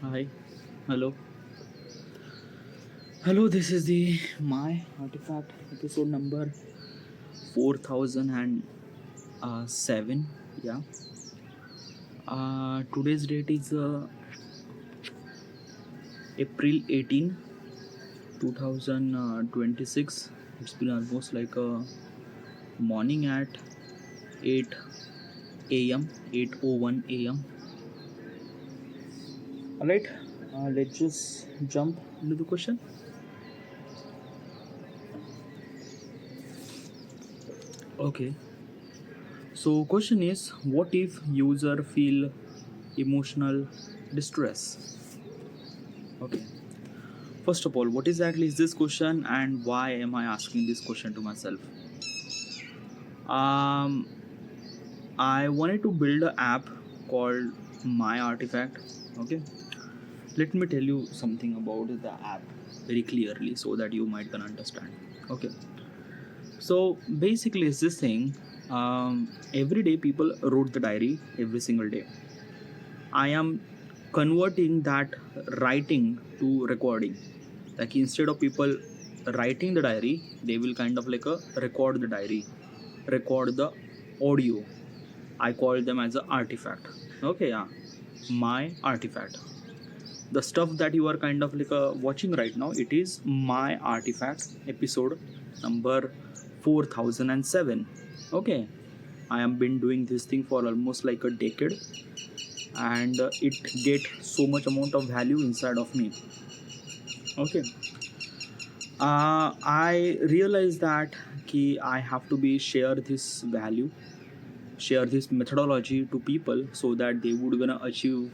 Hi, hello, hello. This is the my artifact episode number 4007. Yeah. Today's date is April 18, 2026. It's been almost like a morning at 8 a.m. 8:01 a.m. All right. Let's just jump into the question. Okay. So question is, what if user feel emotional distress? Okay. First of all, what exactly is this question and why am I asking this question to myself? Um, I wanted to build an app called My Artifact. Okay. Let me tell you something about the app very clearly so that you might can understand. Okay. So basically, it's this thing. Every day people wrote the diary every single day. I am converting that writing to recording. Like instead of people writing the diary, they will kind of like record the diary, record the audio. I call them as an artifact. Okay, yeah, my artifact. The stuff that you are kind of like watching right now, it is my artifact episode number 4007. Okay, I have been doing this thing for almost like a decade, and it get so much amount of value inside of me. Okay. I realized that I have to be share this value, share this methodology to people so that they would gonna achieve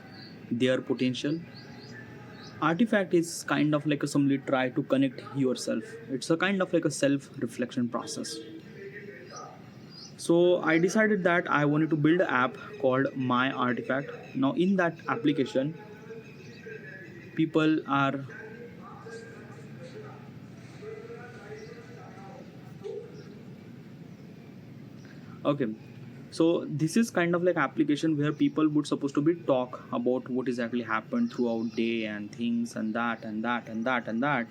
their potential. Artifact is kind of like a simply try to connect yourself. It's a kind of like a self reflection process. So I decided that I wanted to build an app called My Artifact. Now in that application, people are okay. So this is kind of like application where people would supposed to be talk about what exactly happened throughout day and things and that and that and that and that.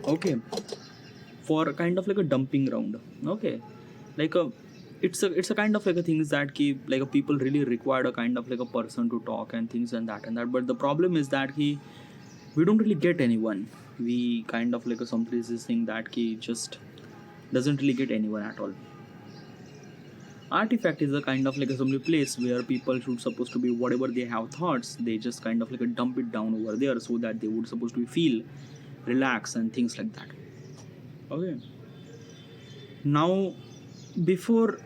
Okay, for kind of like a dumping ground. Okay, like a it's a kind of like a things that keep like a people really required a kind of like a person to talk and things and that and that. But the problem is that we don't really get anyone. We kind of like a some places thing that just doesn't really get anyone at all. Artifact is a kind of like a assembly place where people should supposed to be whatever they have thoughts, they just kind of like a dump it down over there so that they would supposed to feel relax and things like that. Okay. Now before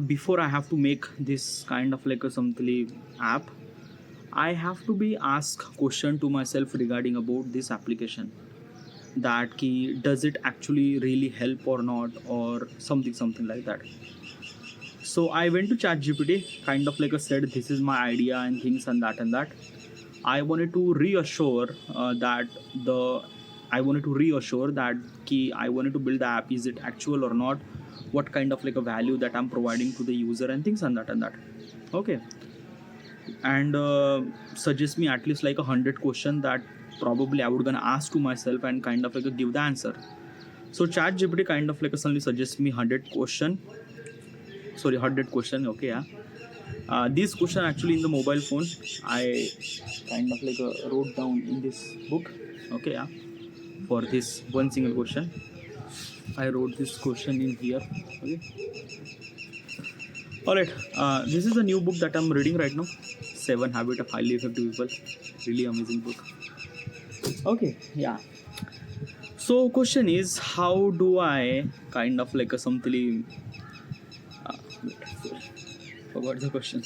before I have to make this kind of like a something app, I have to be ask question to myself regarding about this application, that key does it actually really help or not, or something like that. So I went to ChatGPT, kind of like I said, this is my idea and things and that and that. I wanted to reassure that the I wanted to reassure that I wanted to build the app. Is it actual or not? What kind of like a value that I'm providing to the user and things and that and that. Okay, and suggest me at least like 100 question that probably I would gonna ask to myself and kind of like a give the answer. So ChatGPT kind of like suddenly suggests me 100 question. Okay, yeah. This question actually in the mobile phone, I kind of like wrote down in this book. Okay, yeah. For this one single question, I wrote this question in here. Okay. All right. This is a new book that I'm reading right now. Seven Habits of Highly Effective People. Really amazing book. Okay. Yeah. So question is, how do I kind of like a something? Uh, forgot the question.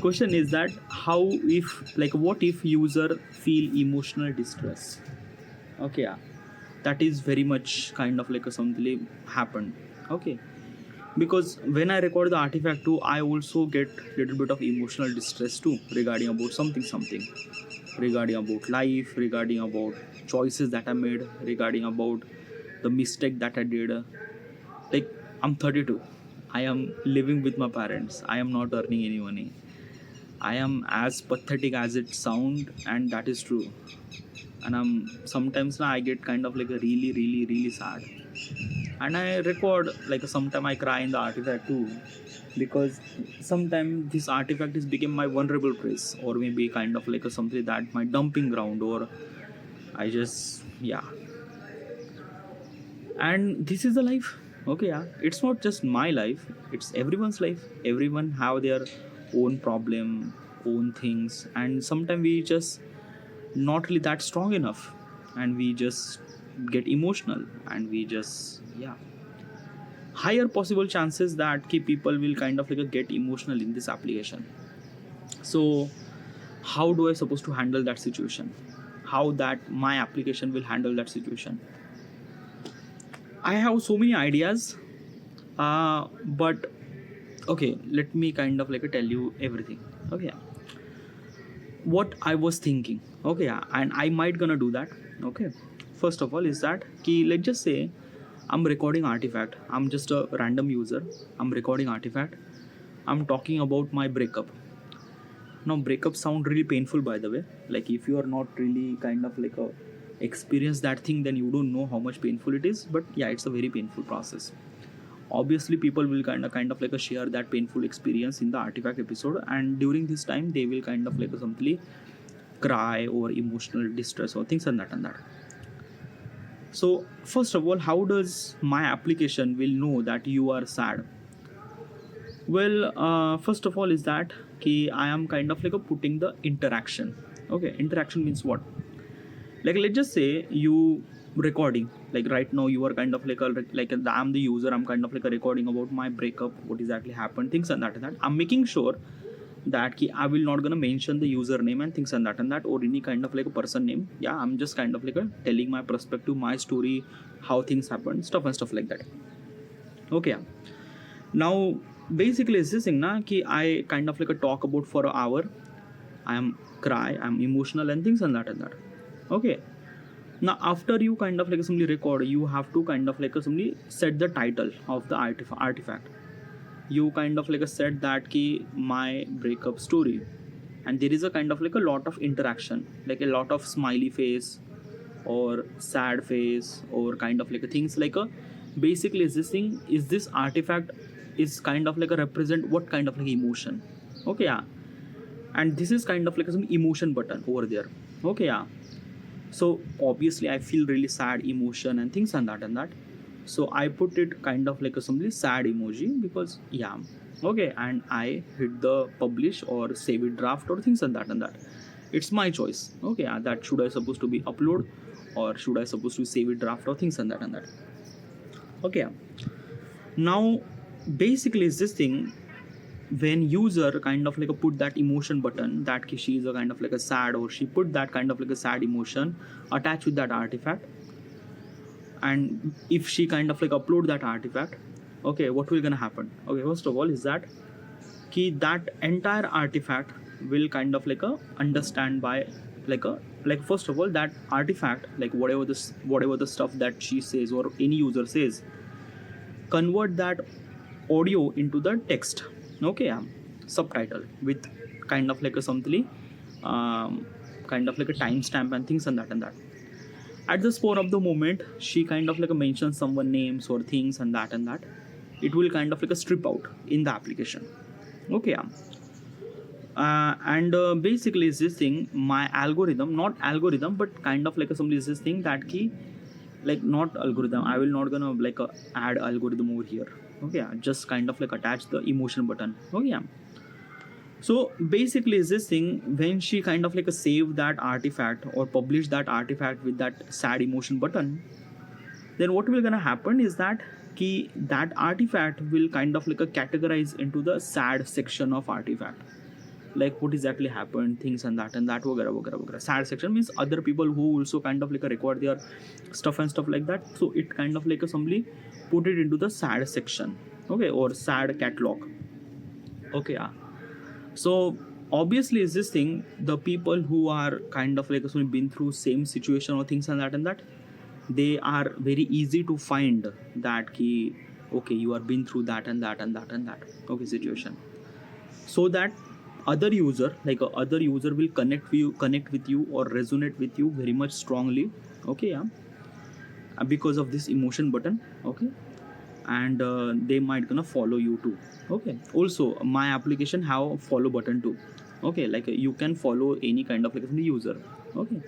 Question is that how if like what if user feel emotional distress? Okay, yeah, that is very much kind of like a something happened. Okay, because when I record the artifact too, I also get little bit of emotional distress too regarding about something regarding about life, regarding about choices that I made, regarding about the mistake that I did. Like I'm 32, I am living with my parents, I am not earning any money. I am as pathetic as it sound, and that is true. And sometimes I get kind of like a really, really, really sad. And I record like sometime I cry in the artifact too, because sometimes this artifact is became my vulnerable place, or maybe kind of like a something that my dumping ground, or I just yeah. And this is the life. Okay, yeah, it's not just my life, it's everyone's life. Everyone have their own problem, own things, and sometimes we just not really that strong enough, and we just get emotional, and we just yeah, higher possible chances that keep people will kind of like get emotional in this application. So how do I supposed to handle that situation? How that my application will handle that situation? I have so many ideas, but okay, let me kind of like tell you everything. Okay, what I was thinking. Okay, yeah, and I might gonna do that. Okay, first of all is that key. Let's just say I'm recording artifact. I'm just a random user. I'm recording artifact. I'm talking about my breakup. Now breakups sound really painful, by the way. Like if you are not really kind of like a experience that thing, then you don't know how much painful it is. But yeah, it's a very painful process. Obviously people will kind of like share that painful experience in the artifact episode, and during this time they will kind of like simply cry or emotional distress or things and that. So first of all, how does my application will know that you are sad? Well, first of all is that I am kind of like a putting the interaction. Okay, interaction means what? Like let's just say you recording, like right now you are kind of like I'm the user, I'm kind of like a recording about my breakup, what exactly happened, things and that. I'm making sure that I will not gonna mention the username and things and that or any kind of like a person name. Yeah, I'm just kind of like telling my perspective, my story, how things happen, stuff and stuff like that. Okay, now basically it's this thing na ki I kind of like a talk about for an hour. I am cry, I'm emotional and things and that. Okay, now after you kind of like simply record, you have to kind of like simply set the title of the artifact. You kind of like said that ki my breakup story, and there is a kind of like a lot of interaction, like a lot of smiley face or sad face or kind of like things like a basically is this thing, is this artifact is kind of like a represent what kind of like emotion. Okay, yeah, and this is kind of like some emotion button over there. Okay, yeah, so obviously I feel really sad emotion and things and that. So I put it kind of like a simply sad emoji because yeah. Okay, and I hit the publish or save it draft or things and that. It's my choice. Okay, yeah, that should I supposed to be upload or should I supposed to save it draft or things and that. Okay, now basically is this thing, when user kind of like a put that emotion button that she is a kind of like a sad, or she put that kind of like a sad emotion attached with that artifact, and if she kind of like upload that artifact, okay, what will gonna happen? Okay, first of all is that that entire artifact will kind of like a understand by like first of all that artifact, like whatever the stuff that she says or any user says, convert that audio into the text. Okay, yeah, subtitle with kind of like a something kind of like a timestamp and things and that. At the spawn of the moment she kind of like a mentions someone names or things and that, it will kind of like a strip out in the application. Okay, yeah. And basically is this thing, my algorithm, not algorithm but kind of like a somebody is this thing that like not algorithm, I will not gonna like add algorithm over here. Okay, yeah, just kind of like attach the emotion button. Okay, yeah. So basically is this thing, when she kind of like a save that artifact or publish that artifact with that sad emotion button, then what will gonna happen is that that artifact will kind of like a categorize into the sad section of artifact, like what exactly happened, things and that वगैरह वगैरह वगैरह. Sad section means other people who also kind of like record their stuff and stuff like that, so it kind of like somebody put it into the sad section. Okay, or sad catalog. Okay, yeah. So obviously is this thing, the people who are kind of like been through same situation or things and that, they are very easy to find that okay, you are been through that and that and that and that, okay, situation. So that other user, like a other user will connect with you or resonate with you very much strongly. Okay, yeah, because of this emotion button. Okay, and they might gonna follow you too. Okay, also my application have a follow button too. Okay, like you can follow any kind of like a user. Okay,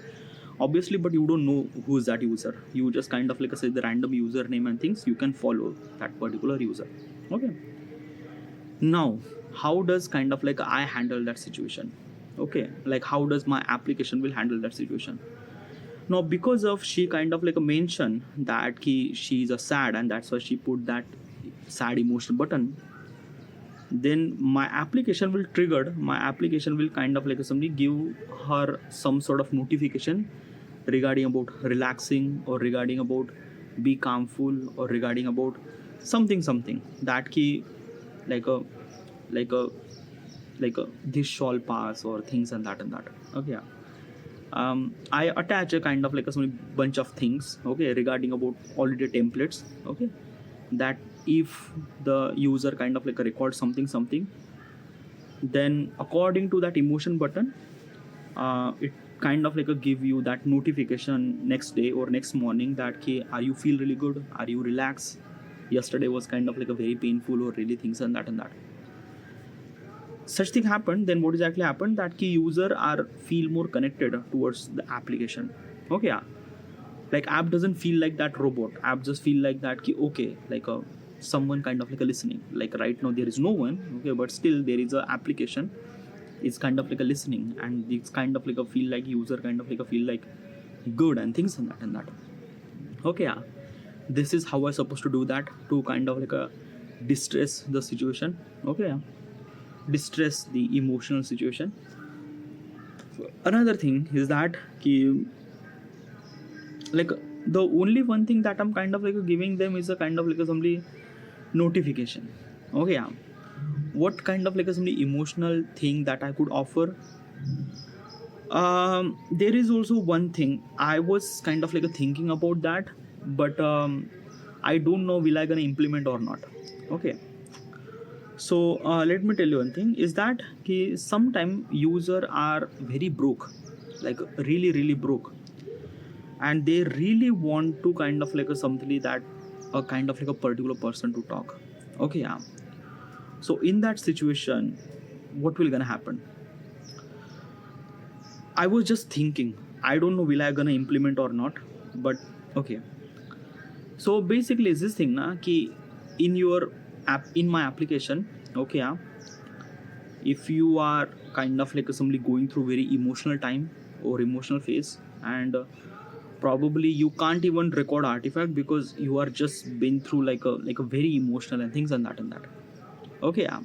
obviously, but you don't know who is that user. You just kind of like say the random username and things, you can follow that particular user. Okay, now how does kind of like I handle that situation? Okay, like how does my application will handle that situation? Now because of she kind of like a mention that she's a sad, and that's why she put that sad emotion button, then my application will kind of like somebody give her some sort of notification regarding about relaxing, or regarding about be calmful, or regarding about something that key, like a like a this shall pass, or things and that. Okay, yeah. I attach a kind of like a some bunch of things, okay, regarding about already templates. Okay, that if the user kind of like a record something, then according to that emotion button, it kind of like a give you that notification next day or next morning that okay, are you feel really good, are you relaxed, yesterday was kind of like a very painful, or really things and that. Such thing happened, then what exactly happened, that key user are feel more connected towards the application. Okay, yeah, like app doesn't feel like that robot, app just feel like that key, okay, like a someone kind of like a listening, like right now there is no one, okay, but still there is a application, it's kind of like a listening, and it's kind of like a feel like user kind of like a feel like good, and things and that. Okay, yeah, this is how I supposed to do that to kind of like a distress the situation. Okay, yeah, distress the emotional situation. Another thing is that ki, like the only one thing that I'm kind of like giving them is a kind of like a somebody notification. Okay, yeah, what kind of like a somebody emotional thing that I could offer. There is also one thing I was kind of like thinking about that, but I don't know will I gonna implement or not. Okay, so let me tell you one thing is that sometime user are very broke, like really broke, and they really want to kind of like a something that a kind of like a particular person to talk. Okay, yeah, so in that situation what will gonna happen, I was just thinking, I don't know will I gonna implement or not, but okay. So basically is this thing na ki in your app, in my application, okay, yeah, if you are kind of like somebody going through very emotional time or emotional phase, and probably you can't even record artifact because you are just been through like a very emotional and things and that. Okay, yeah,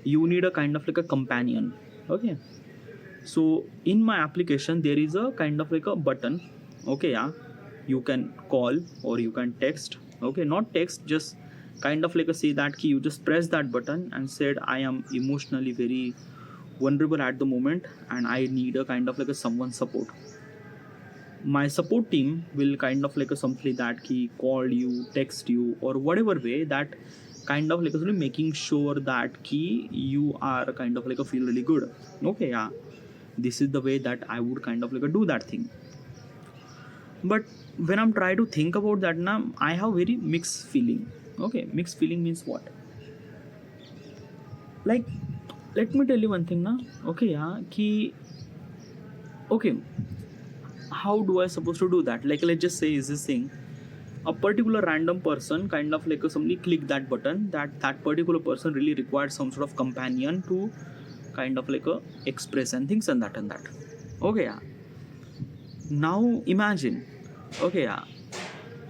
you need a kind of like a companion. Okay, so in my application there is a kind of like a button. Okay, yeah, you can call or you can text. Okay, not text, just kind of like a say that key, you just press that button and said I am emotionally very vulnerable at the moment and I need a kind of like a someone support. My support team will kind of like a something that key call you, text you, or whatever way that kind of like a making sure that key you are kind of like a feel really good. Okay, yeah, this is the way that I would kind of like a do that thing. But when I'm trying to think about that now, I have very mixed feeling. Okay, mixed feeling means what, like let me tell you one thing now. Okay, yeah, ki okay, how do I supposed to do that, like let's just say is this thing, a particular random person kind of like somebody click that button, that particular person really requires some sort of companion to kind of like a express and things and that. Okay, yeah, now imagine, okay, yeah,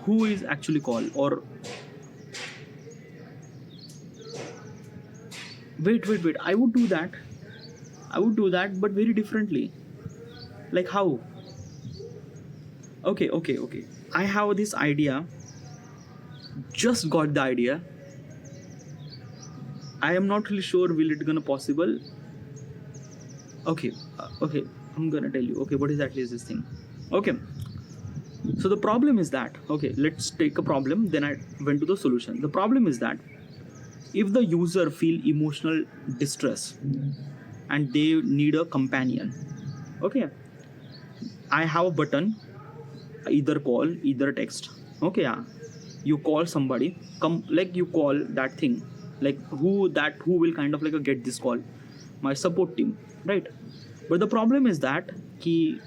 who is actually called, or wait, I would do that but very differently. Like how? Okay, I have this idea, just got the idea. I am not really sure will it gonna possible. Okay, I'm gonna tell you. Okay, what exactly is this thing? Okay, so the problem is that, okay, let's take a problem, then I went to the solution. The problem is that if the user feel emotional distress, and they need a companion. Okay, I have a button, either call, either text. Okay, yeah, you call somebody, come, like you call that thing, like who will kind of like get this call, my support team, right? But the problem is that ki,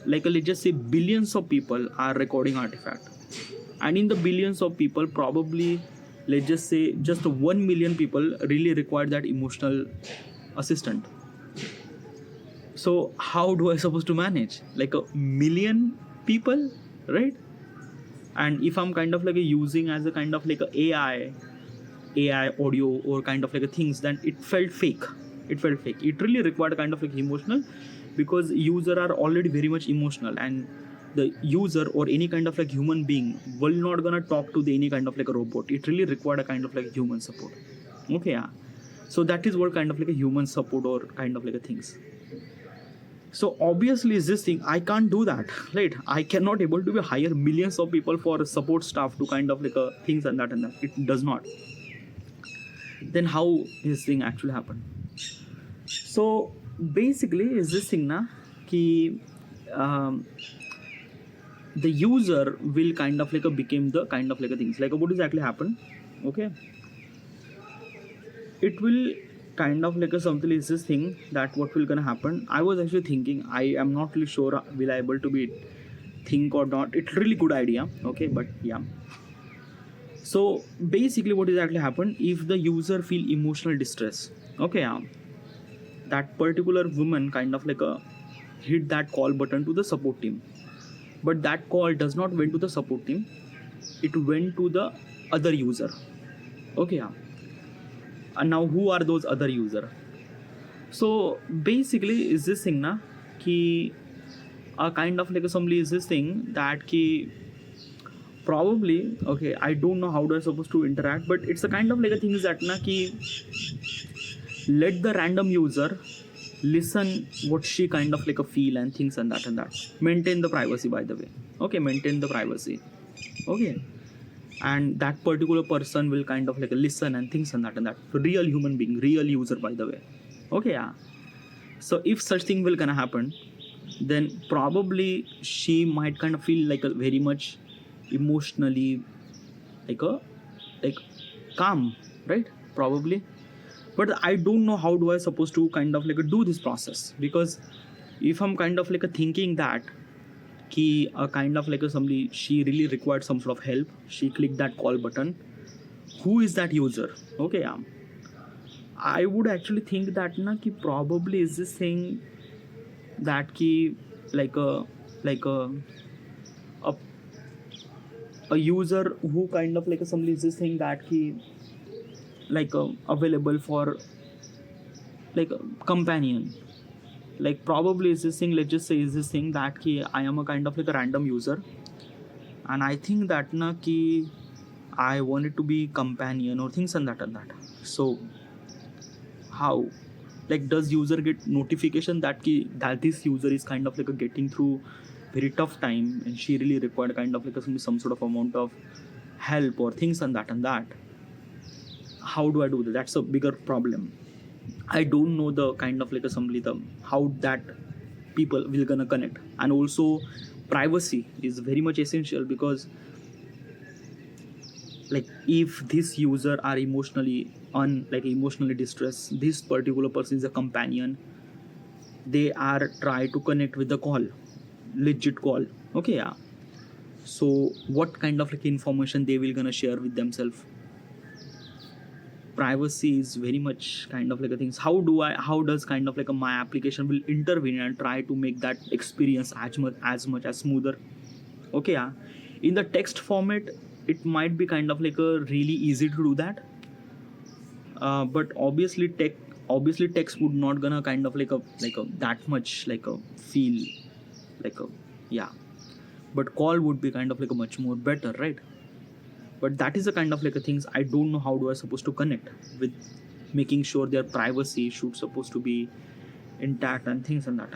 like let's just say billions of people are recording artifact, and in the billions of people, probably let's just say just 1 million people really require that emotional assistant. So how do I supposed to manage like a million people, right? And if I'm kind of like using as a kind of like a AI audio or kind of like a things, then it felt fake. It really required kind of like emotional, because user are already very much emotional, and the user or any kind of like human being will not gonna talk to the any kind of like a robot. It really required a kind of like human support. Okay, yeah. So that is what kind of like a human support or kind of like a things. So obviously is this thing, I can't do that, right? I cannot able to be hire millions of people for support staff to kind of like a things and that. It does not. Then how this thing actually happen? So basically is this thing na ki the user will kind of like a became the kind of like a things, like what exactly happen. Okay, it will kind of like a something is this thing that what will gonna happen. I was actually thinking, I am not really sure will I able to be think or not. It's really good idea, okay, but yeah. So basically what exactly happen if the user feel emotional distress. Okay, yeah, that particular woman kind of like a hit that call button to the support team, but that call does not went to the support team, it went to the other user. Okay, yeah. And now who are those other user? So basically is this thing na ki a kind of like assembly is this thing that ki probably, okay, I don't know how do I supposed to interact, but it's a kind of like a thing is that na ki let the random user listen what she kind of like a feel and things and that. Maintain the privacy, by the way. Okay, maintain the privacy. Okay, and that particular person will kind of like listen and things and that. Real human being, real user, by the way. Okay, yeah. So if such thing will gonna happen, then probably she might kind of feel like a very much emotionally like a like calm, right? Probably. But I don't know how do I supposed to kind of like do this process, because if I'm kind of like thinking that ki a kind of like somebody she really required some sort of help, she clicked that call button, who is that user? Okay, yeah, I would actually think that na ki probably is this thing that ki like a, a user who kind of like somebody is this thing that ki like available for like a companion, like probably is this thing, let's just say is this thing that ki I am a kind of like a random user, and I think that na ki I want it to be companion or things and that. So how, like does user get notification that ki that this user is kind of like a getting through very tough time and she really required kind of like some sort of amount of help or things and that. How do I do that? That's a bigger problem. I don't know the kind of like assembly the how that people will gonna connect. And also privacy is very much essential, because like if this user are emotionally emotionally distressed, this particular person is a companion, they are try to connect with the call, legit call. Okay, yeah. So what kind of like information they will gonna share with themselves? Privacy is very much kind of like a things. How does kind of like my application will intervene and try to make that experience as much as smoother? Okay, yeah. In the text format, it might be kind of like a really easy to do that, but obviously text would not gonna kind of like a that much like a feel like a, yeah, but call would be kind of like a much more better, right? But that is the kind of like a things I don't know how do I supposed to connect with, making sure their privacy should supposed to be intact and things and that.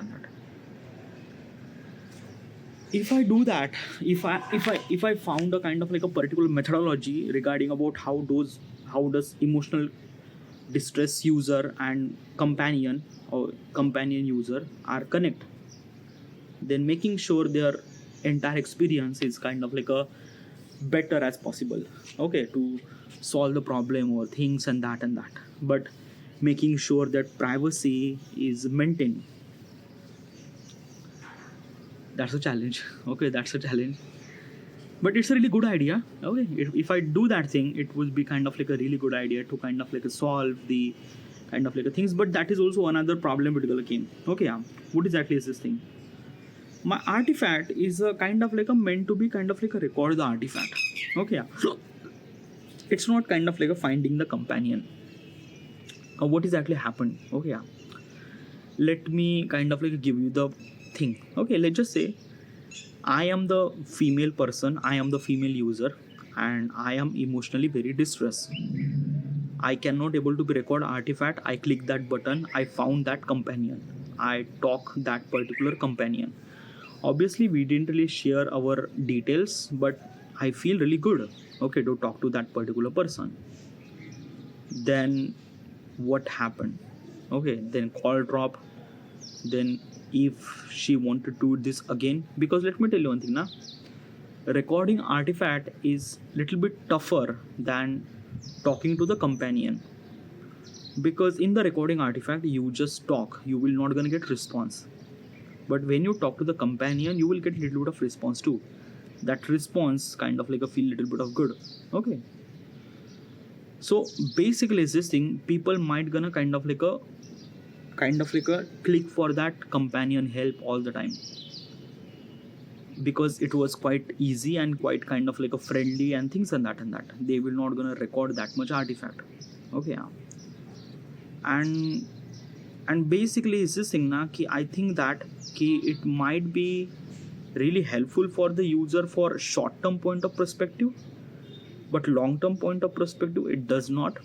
If I do that, if I found a kind of like a particular methodology regarding about how does emotional distress user and companion or companion user are connect, then making sure their entire experience is kind of like a better as possible, okay, to solve the problem or things and that, but making sure that privacy is maintained. That's a challenge. Okay, that's a challenge, but it's a really good idea. Okay, if I do that thing, it would be kind of like a really good idea to kind of like solve the kind of like a things. But that is also another problem with the game. Okay, yeah. What exactly is this thing? My artifact is a kind of like a meant to be kind of like a record the artifact. Okay, yeah. So it's not kind of like a finding the companion. What exactly happened? Okay, yeah. Let me kind of like give you the thing. Okay, let's just say I am the female person, I am the female user, and I am emotionally very distressed. I cannot able to be record artifact. I click that button, I found that companion, I talk that particular companion. Obviously we didn't really share our details, but I feel really good, okay, to talk to that particular person. Then what happened? Okay, then call drop. Then if she wanted to do this again, because let me tell you one thing now, recording artifact is little bit tougher than talking to the companion, because in the recording artifact you just talk, you will not gonna get response, but when you talk to the companion you will get little bit of response too. That response kind of like a feel little bit of good. Okay, so basically is this thing, people might gonna kind of like a click for that companion help all the time, because it was quite easy and quite kind of like a friendly and things and that they will not gonna record that much artifact. Okay, yeah. And basically is this thing na ki I think that ki it might be really helpful for the user for short term point of perspective, but long term point of perspective it does not.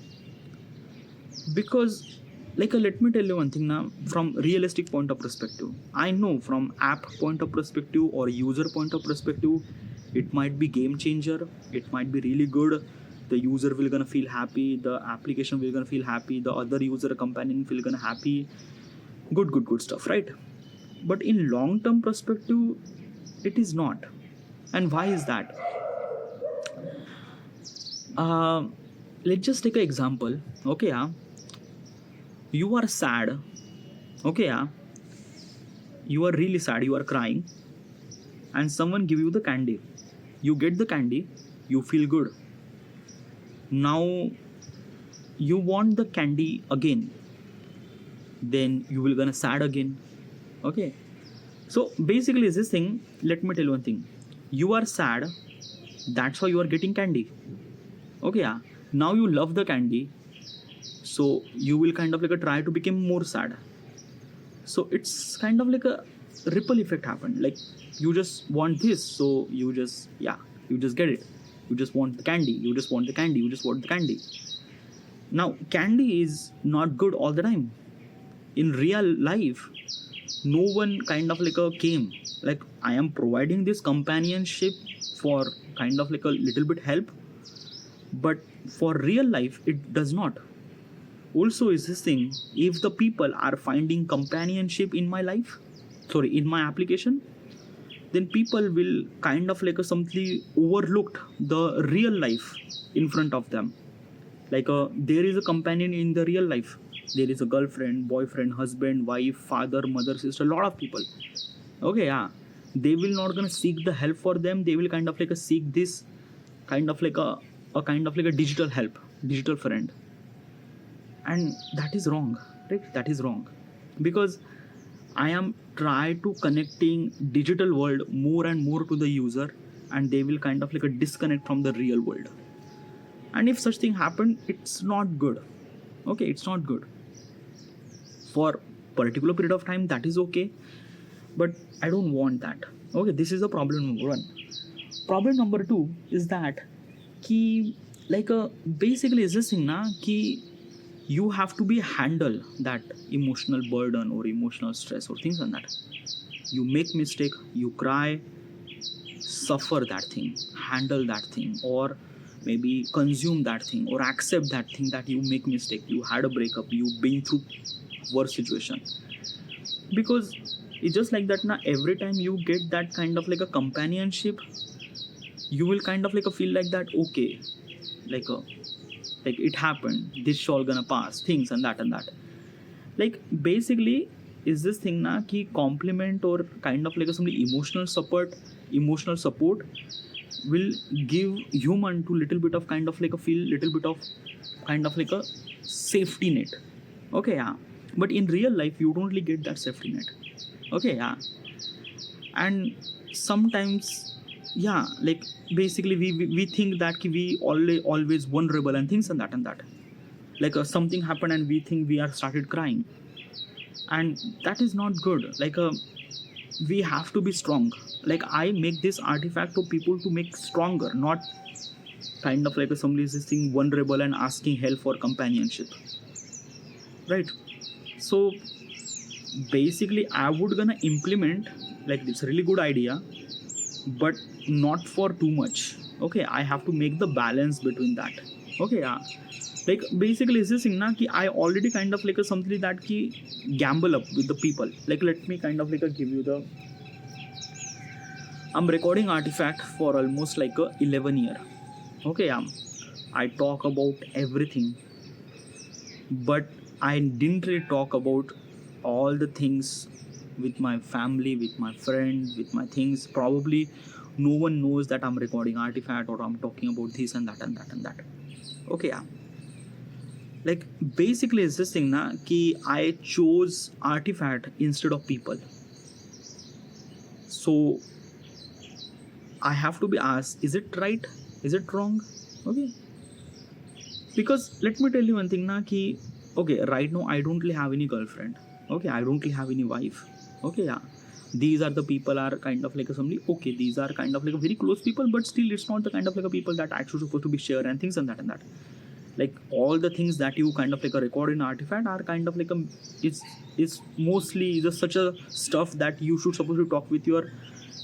Because like let me tell you one thing now, from realistic point of perspective, I know from app point of perspective or user point of perspective, it might be game changer, it might be really good, the user will gonna feel happy, the application will gonna feel happy, the other user companion will gonna happy, good stuff, right? But in long term perspective it is not. And why is that? uh, let's just take an example. Okay, yeah, you are sad. Okay, yeah, you are really sad, you are crying, and someone give you the candy, you get the candy, you feel good. Now you want the candy again, then you will gonna sad again. Okay, so basically is this thing, let me tell you one thing, you are sad, that's why you are getting candy. Okay, yeah, now you love the candy, so you will kind of like a try to become more sad. So it's kind of like a ripple effect happened, like you just want this, so you just, yeah, you just get it, you just want the candy, you just want the candy, you just want the candy. Now candy is not good all the time. In real life no one kind of like a came like I am providing this companionship for kind of like a little bit help, but for real life it does not. Also is this thing, if the people are finding companionship in my life, sorry, in my application, then people will kind of like a simply overlooked the real life in front of them. Like there is a companion in the real life, there is a girlfriend, boyfriend, husband, wife, father, mother, sister, a lot of people. Okay, yeah, they will not gonna seek the help for them, they will kind of like a seek this kind of like a kind of like a digital help, digital friend. And that is wrong, right? That is wrong, because I am try to connecting digital world more and more to the user, and they will kind of like a disconnect from the real world. And if such thing happen, it's not good. Okay, it's not good for particular period of time, that is okay, but I don't want that. Okay, this is the problem number one. Problem number two is that ki like basically is this thing na ki you have to be handle that emotional burden or emotional stress or things like that. You make mistake, you cry, suffer that thing, handle that thing, or maybe consume that thing or accept that thing, that you make mistake, you had a breakup, you've been through worse situation. Because it's just like that now, every time you get that kind of like a companionship, you will kind of like a feel like that, okay, like a like it happened, this all gonna pass, things and that. Like basically is this thing na ki compliment or kind of like a some emotional support will give human to little bit of kind of like a feel little bit of kind of like a safety net. Okay, yeah. But in real life you don't really get that safety net. Okay, yeah. And sometimes, yeah, like basically we think that ki we always vulnerable and things and that. Like something happened and we think we are started crying, and that is not good. Like we have to be strong. Like I make this artifact for people to make stronger, not kind of like somebody is being vulnerable and asking help for companionship, right? So basically I would gonna implement like this really good idea, but not for too much. Okay, I have to make the balance between that. Okay, yeah. Like basically is this thing na ki I already kind of like a something that ki gamble up with the people. Like let me kind of like give you the, I'm recording artifact for almost like a 11 year. Okay, yeah. I talk about everything, but I didn't really talk about all the things with my family, with my friend, with my things. Probably no one knows that I'm recording artifact or I'm talking about this and that. Okay, yeah. Like basically it's this thing na ki I chose artifact instead of people. So I have to be asked, is it right? Is it wrong? Okay. Because let me tell you one thing na ki, okay, right now I don't really have any girlfriend. Okay, I don't really have any wife. Okay, yeah. These are the people are kind of like a somebody, okay, these are kind of like a very close people, but still it's not the kind of like a people that actually supposed to be share and things and that. Like all the things that you kind of like a record in artifact are kind of like a, it's mostly just such a stuff that you should supposed to talk with your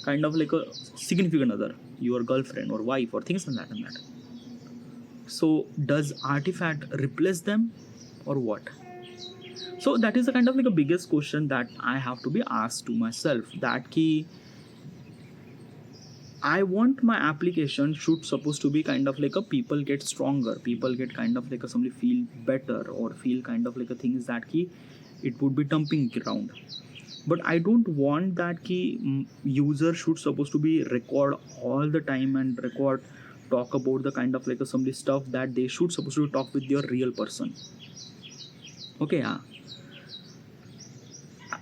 kind of like a significant other, your girlfriend or wife or things and that. So does artifact replace them or what? So that is the kind of like a biggest question that I have to be asked to myself, that key I want my application should supposed to be kind of like a people get stronger, people get kind of like a somebody feel better or feel kind of like a things that key it would be dumping ground. But I don't want that key user should supposed to be record all the time and record talk about the kind of like a somebody stuff that they should supposed to talk with their real person. Okay, yeah.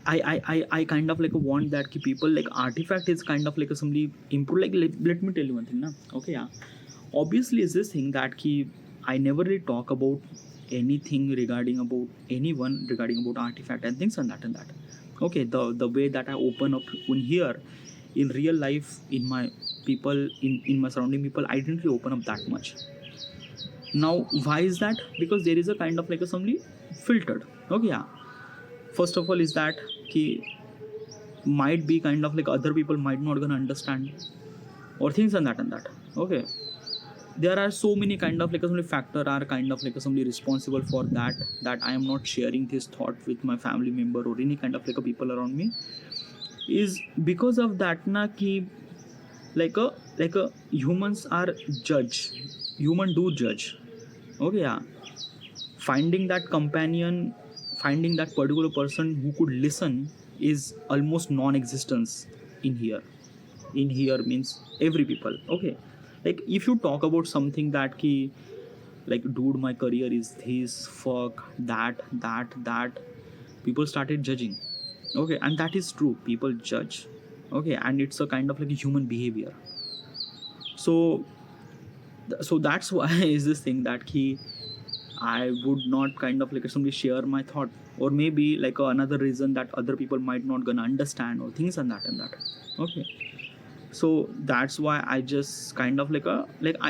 I kind of like want that ki people like artifact is kind of like a somebody improve. Like let me tell you one thing na. Okay, yeah. Obviously is this thing that ki I never really talk about anything regarding about anyone regarding about artifact and things and that. Okay, the way that I open up in here in real life in my people in my surrounding people, I didn't really open up that much. Now why is that? Because there is a kind of like a somebody filtered. Okay, yeah. First of all is that ki might be kind of like other people might not gonna understand or things and that. Okay, there are so many kind of like some factor are kind of like somebody responsible for that I am not sharing this thought with my family member or any kind of like a people around me, is because of that na ki like a humans are judge, human do judge. Okay, yeah. Finding that companion, finding that particular person who could listen is almost non-existence in here. In here means every people. Okay, like if you talk about something that ki like dude my career is this, fuck that, people started judging. Okay, and that is true, people judge. Okay, and it's a kind of like a human behavior. So that's why is this thing that ki I would not kind of like somebody share my thought, or maybe like another reason that other people might not gonna understand or things and that. Okay, so that's why I just kind of like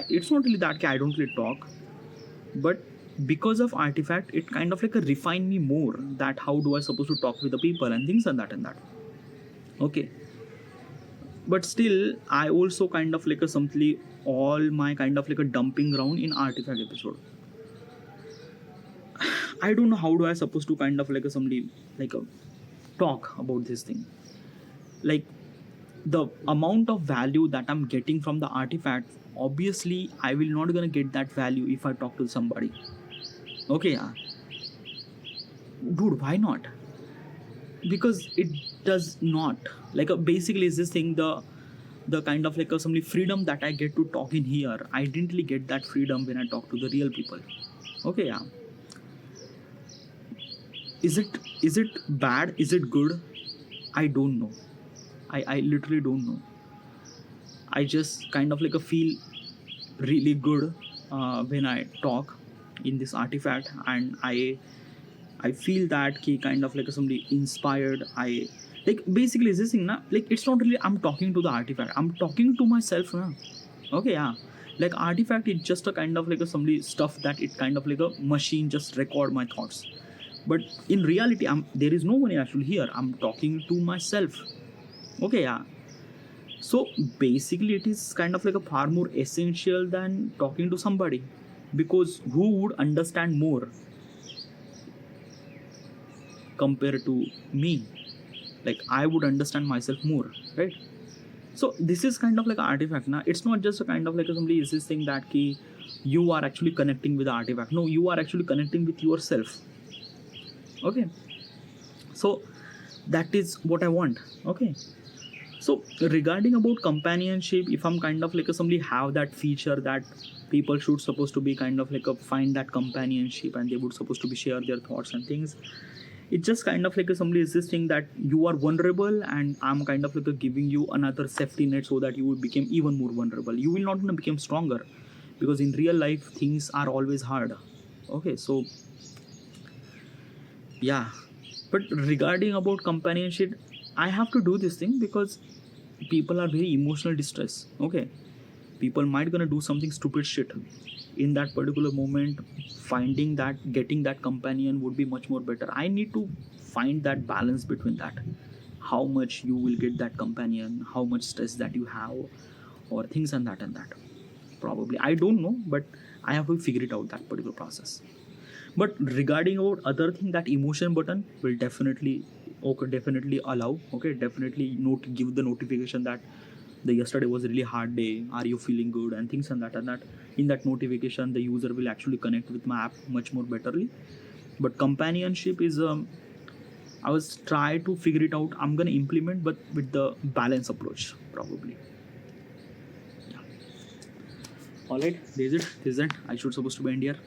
it's not really that I don't really talk, but because of artifact it kind of like a refine me more that how do I supposed to talk with the people and things and that. Okay, but still I also kind of like a something all my kind of like a dumping ground in artifact episode. I don't know how do I supposed to kind of like a somebody like a talk about this thing. Like the amount of value that I'm getting from the artifact, obviously I will not gonna get that value if I talk to somebody. Okay, yeah. Dude, why not? Because it does not like basically is this thing the kind of like some freedom that I get to talk in here. I didn't really get that freedom when I talk to the real people. Okay, yeah. Is it bad? Is it good? I don't know. I literally don't know. I just kind of like feel really good when I talk in this artifact, and I feel that ki kind of like somebody inspired. I like basically is this thing na, like it's not really I'm talking to the artifact. I'm talking to myself na. Okay, yeah. Like artifact is just a kind of like somebody stuff that it kind of like a machine just record my thoughts. But in reality, there is no one actually here. I'm talking to myself. Okay, yeah. So basically, it is kind of like a far more essential than talking to somebody, because who would understand more compared to me? Like I would understand myself more, right? So this is kind of like an artifact. Now it's not just a kind of like somebody is this thing that key you are actually connecting with the artifact. No, you are actually connecting with yourself. Okay, so that is what I want. Okay, so regarding about companionship, if I'm kind of like somebody have that feature that people should supposed to be kind of like find that companionship, and they would supposed to be share their thoughts and things. It's just kind of like somebody is this thing that you are vulnerable, and I'm kind of like giving you another safety net so that you will become even more vulnerable. You will not gonna become stronger, because in real life things are always hard. Okay, so yeah. But regarding about companionship, I have to do this thing because people are very emotional distress. Okay, people might gonna do something stupid shit in that particular moment. Finding that getting that companion would be much more better. I need to find that balance between that, how much you will get that companion, how much stress that you have, or things and that probably I don't know, but I have to figure it out, that particular process. But regarding about other thing, that emotion button will definitely, okay, definitely allow, okay, definitely note, give the notification that the yesterday was a really hard day, are you feeling good, and things and that in that notification the user will actually connect with my app much more betterly. But companionship is I was try to figure it out, I'm gonna implement, but with the balance approach probably. Yeah. All right, this is it. I should supposed to be end here.